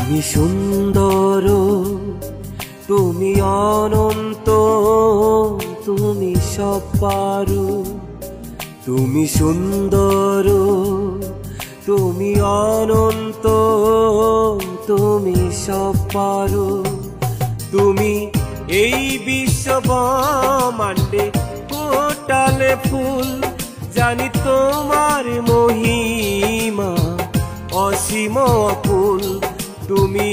তুমি সুন্দর, তুমি অনন্ত, তুমি সব পারো। তুমি সুন্দর, তুমি অনন্ত, তুমি সব পারো। তুমি এই বিশ্ব ব্রহ্মাণ্ডে ফোটালে ফুল, জানি তোমার মহিমা অসীম অকুল। তুমি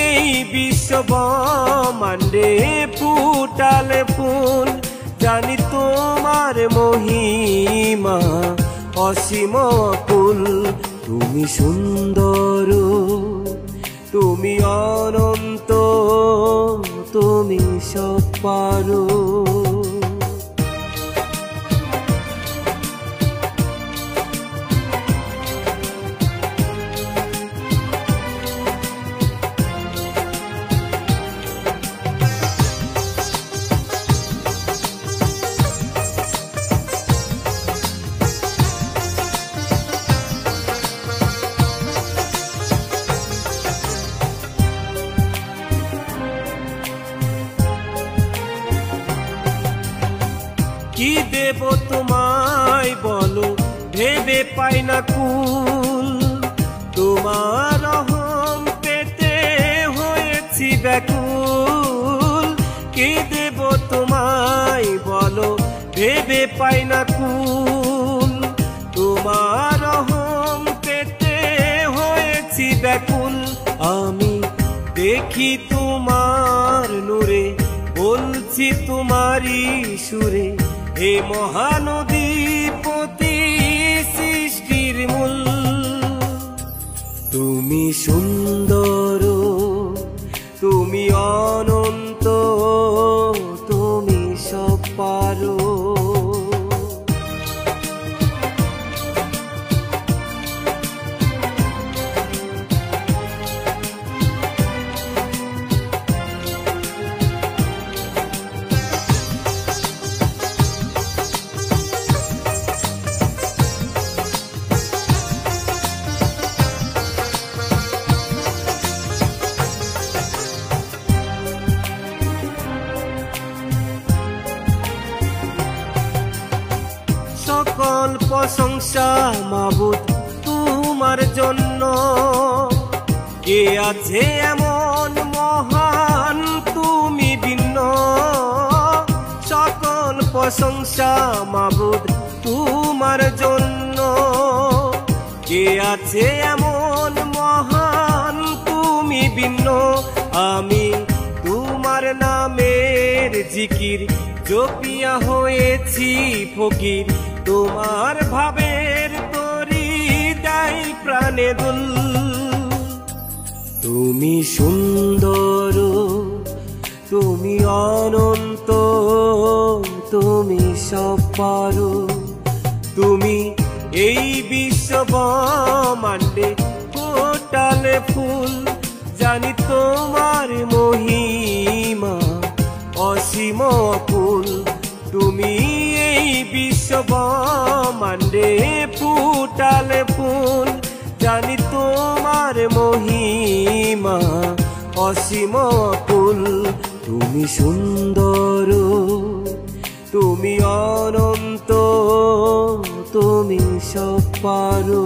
এই বিশ্ব ব্রহ্মাণ্ডে ফুটালে ফুল, জানি তোমার মহিমা অসীম অকুল। তুমি সুন্দর, তুমি অনন্ত, তুমি সব পারো। কি দেব তোমায় বলো, ভেবে পাই না কুল। তোমার রহম পেতে হয়েছি ব্যাকুল। কি দেব তোমায় বলো, ভেবে পাই না কুল। তোমার রহম পেতে হয়েছি ব্যাকুল। আমি দেখি তোমার নূরে, বলছি তোমারই সুরে, হে মহানদীপতি সৃষ্টির মূল। তুমি সুন্দর, তুমি অনন্ত, তুমি সব পারো। সকল প্রশংসা মাবুদ তোমার জন্য। কে আছে এমন মহান, তুমি ভিন্ন। সকল প্রশংসা মাবুদ তোমার জন্য। কে আছে এমন মহান, তুমি ভিন্ন। আমি তোমার নামের জিকির জপিয়া হয়েছি ফকির। তোমার ভাবের তরি দেয় প্রাণে দুল। তুমি সুন্দর, তুমি অনন্ত, তুমি সব পারো। তুমি এই বিশ্ব ব্রহ্মাণ্ডে ফোটালে ফুল, জানি তোমার মহিমা অসীম অকুল। তুমি এই বিশ্ব ব্রহ্মাণ্ডে ফুটালে ফুল, জানি তোমার মহিমা অসীম অকুল। তুমি সুন্দর, তুমি অনন্ত, তুমি সব পারো।